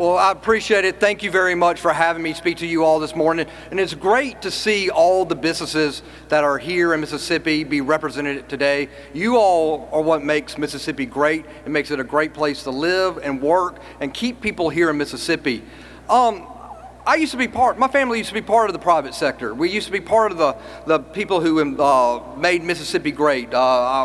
Well, I appreciate it. Thank you very much for having me speak to you all this morning. And it's great to see all the businesses that are here in Mississippi be represented today. You all are what makes Mississippi great. It makes it a great place to live and work and keep people here in Mississippi. My family used to be part of the private sector. We used to be part of the people who made Mississippi great.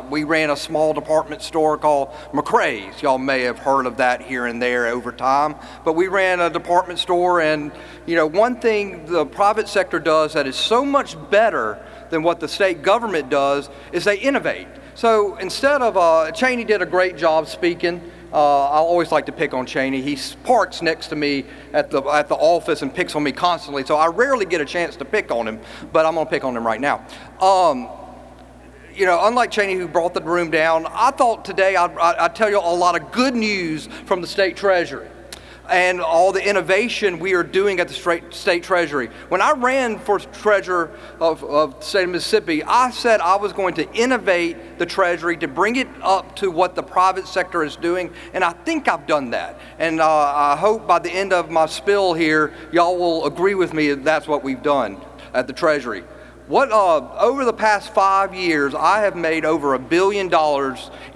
We ran a small department store called McRae's. Y'all may have heard of that here and there over time. But we ran a department store, and one thing the private sector does that is so much better than what the state government does is they innovate. So instead of, Cheney did a great job speaking. I always like to pick on Cheney. He parks next to me at the office and picks on me constantly, so I rarely get a chance to pick on him, but I'm going to pick on him right now. Unlike Cheney, who brought the room down, I thought today I'd tell you a lot of good news from the state treasury and all the innovation we are doing at the state treasury. When I ran for treasurer of the state of Mississippi, I said I was going to innovate the treasury to bring it up to what the private sector is doing, and I think I've done that. And I hope by the end of my spill here, y'all will agree with me that that's what we've done at the treasury. Over the past 5 years, I have made over $1 billion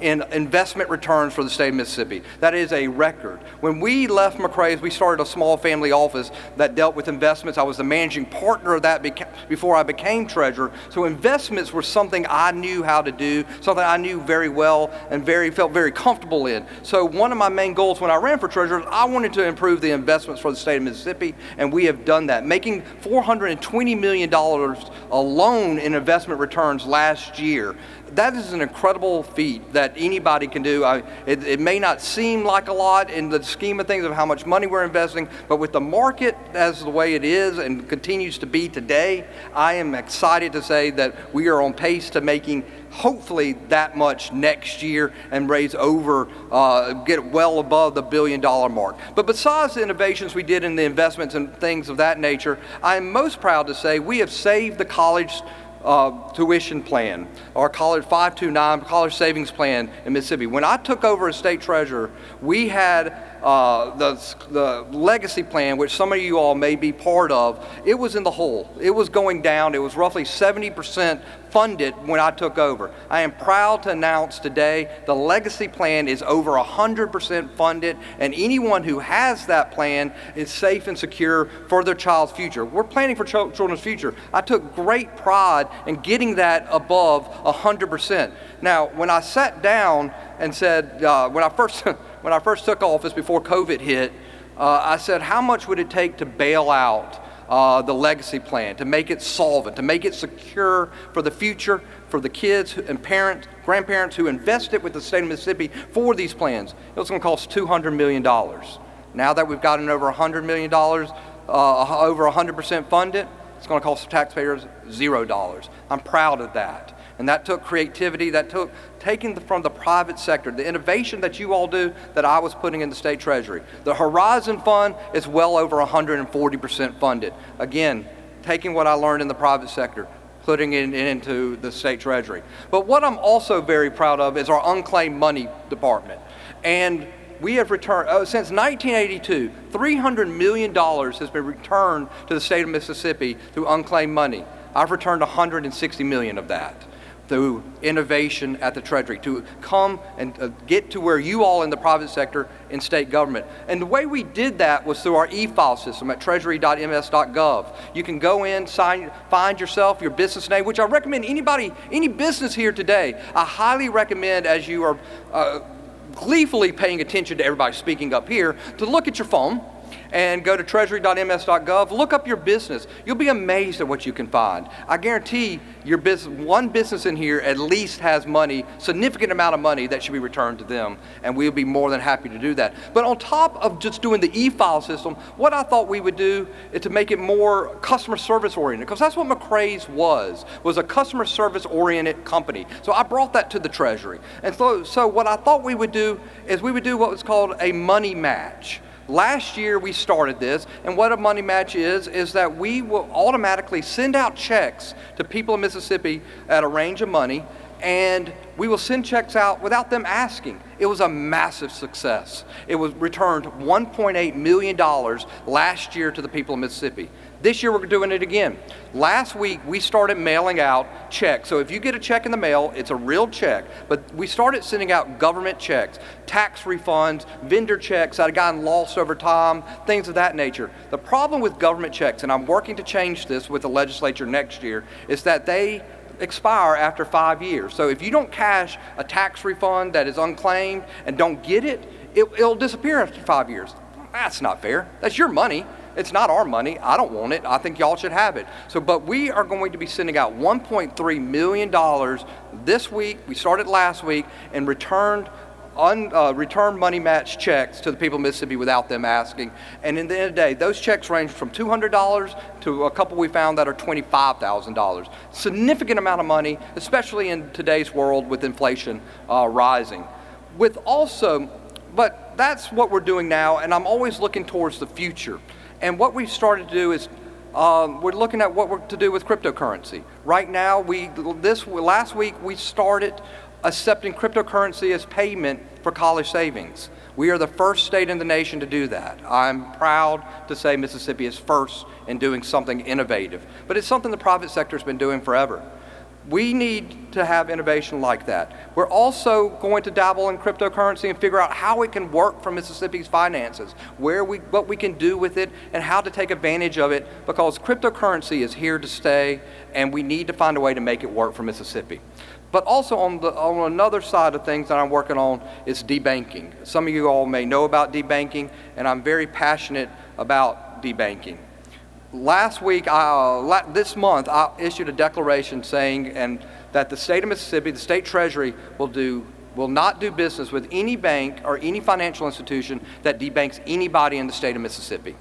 in investment returns for the state of Mississippi. That is a record. When we left McRae's, we started a small family office that dealt with investments. I was the managing partner of that before I became treasurer. So investments were something I knew how to do, something I knew very well and felt very comfortable in. So one of my main goals when I ran for treasurer, I wanted to improve the investments for the state of Mississippi, and we have done that, making $420 million alone in investment returns last year. That is an incredible feat that anybody can do. It may not seem like a lot in the scheme of things of how much money we're investing, but with the market as the way it is and continues to be today, I am excited to say that we are on pace to making hopefully that much next year and get well above the $1 billion mark. But besides the innovations we did in the investments and things of that nature, I am most proud to say we have saved the college tuition plan, our college 529 college savings plan in Mississippi. When I took over as state treasurer, we had the legacy plan, which some of you all may be part of. It was in the hole. It was going down. It was roughly 70% funded when I took over. I am proud to announce today the legacy plan is over 100% funded, and anyone who has that plan is safe and secure for their child's future. We're planning for children's future. I took great pride in getting that above 100%. Now, when I sat down and said, when I first took office before COVID hit, I said, how much would it take to bail out the legacy plan, to make it solvent, to make it secure for the future, for the kids and parents, grandparents who invested with the state of Mississippi for these plans? It was going to cost $200 million. Now that we've gotten over $100 million, over 100% funded, it's going to cost taxpayers $0. I'm proud of that. And that took creativity, that took taking from the private sector, the innovation that you all do that I was putting in the state treasury. The Horizon Fund is well over 140% funded. Again, taking what I learned in the private sector, putting it into the state treasury. But what I'm also very proud of is our unclaimed money department. And we have returned, since 1982, $300 million has been returned to the state of Mississippi through unclaimed money. I've returned $160 million of that through innovation at the Treasury, to come and get to where you all in the private sector in state government. And the way we did that was through our e-file system at treasury.ms.gov. You can go in, find yourself, your business name, which I recommend any business here today, I highly recommend as you are gleefully paying attention to everybody speaking up here, to look at your phone and go to treasury.ms.gov, look up your business. You'll be amazed at what you can find. I guarantee your business, one business in here at least has money, significant amount of money that should be returned to them, and we'll be more than happy to do that. But on top of just doing the e-file system, what I thought we would do is to make it more customer service oriented, because that's what McRae's was a customer service oriented company. So I brought that to the Treasury. And so what I thought we would do is we would do what was called a money match. Last year we started this, and what a money match is that we will automatically send out checks to people in Mississippi at a range of money, and we will send checks out without them asking. It was a massive success. It was returned $1.8 million last year to the people of Mississippi. This year we're doing it again. Last week we started mailing out checks. So if you get a check in the mail, it's a real check, but we started sending out government checks, tax refunds, vendor checks that had gotten lost over time, things of that nature. The problem with government checks, and I'm working to change this with the legislature next year, is that they expire after 5 years. So if you don't cash a tax refund that is unclaimed and don't get it, it'll disappear after 5 years. That's not fair. That's your money. It's not our money. I don't want it. I think y'all should have it. But we are going to be sending out $1.3 million this week. We started last week and returned money match checks to the people of Mississippi without them asking. And in the end of the day, those checks range from $200 to a couple we found that are $25,000. Significant amount of money, especially in today's world with inflation rising. But that's what we're doing now, and I'm always looking towards the future. And what we've started to do is we're looking at what we're to do with cryptocurrency. Right now, last week we started accepting cryptocurrency as payment for college savings. We are the first state in the nation to do that. I'm proud to say Mississippi is first in doing something innovative, but it's something the private sector has been doing forever. We need to have innovation like that. We're also going to dabble in cryptocurrency and figure out how it can work for Mississippi's finances, what we can do with it, and how to take advantage of it, because cryptocurrency is here to stay, and we need to find a way to make it work for Mississippi. But also on another side of things that I'm working on is debanking. Some of you all may know about debanking, and I'm very passionate about debanking. This month, I issued a declaration saying that the state of Mississippi, the state treasury, will not do business with any bank or any financial institution that debanks anybody in the state of Mississippi.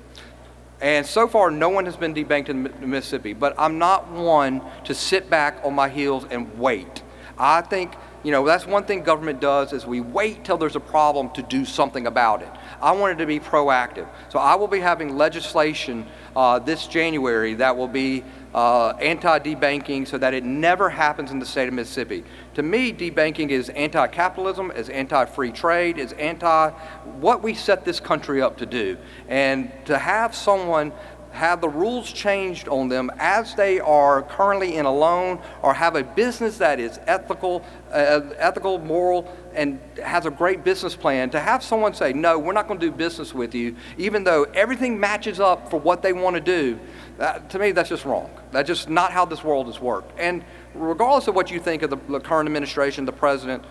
And so far, no one has been debanked in Mississippi, but I'm not one to sit back on my heels and wait. I think, that's one thing government does, is we wait till there's a problem to do something about it. I wanted to be proactive. So I will be having legislation this January that will be anti-debanking so that it never happens in the state of Mississippi. To me, debanking is anti-capitalism, is anti-free trade, is anti-what we set this country up to do. And to have someone have the rules changed on them as they are currently in a loan, or have a business that is ethical, moral, and has a great business plan, to have someone say, no, we're not going to do business with you, even though everything matches up for what they want to do, to me, that's just wrong. That's just not how this world has worked. And regardless of what you think of the current administration, the president,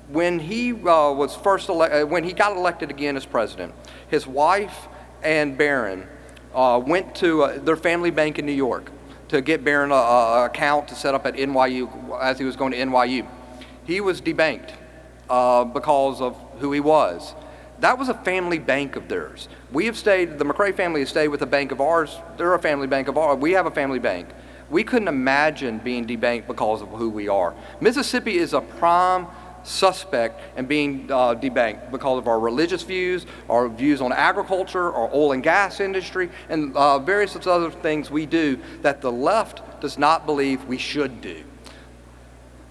when he when he got elected again as president, his wife and Barron went to their family bank in New York to get Barron an account to set up at NYU as he was going to NYU. He was debanked because of who he was. That was a family bank of theirs. The McRae family has stayed with a bank of ours. They're a family bank of ours. We have a family bank. We couldn't imagine being debanked because of who we are. Mississippi is a prime suspect in being debanked because of our religious views, our views on agriculture, our oil and gas industry, and various other things we do that the left does not believe we should do.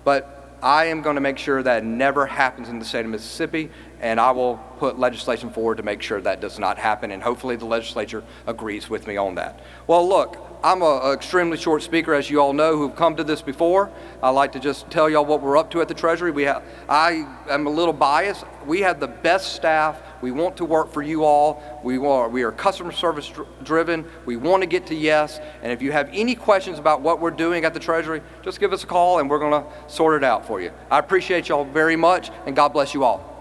But I am going to make sure that never happens in the state of Mississippi, and I will put legislation forward to make sure that does not happen, and hopefully the legislature agrees with me on that. Well, look, I'm an extremely short speaker, as you all know, who've come to this before. I like to just tell y'all what we're up to at the Treasury. I am a little biased. We have the best staff. We want to work for you all. We are customer service driven. We want to get to yes. And if you have any questions about what we're doing at the Treasury, just give us a call and we're going to sort it out for you. I appreciate y'all very much, and God bless you all.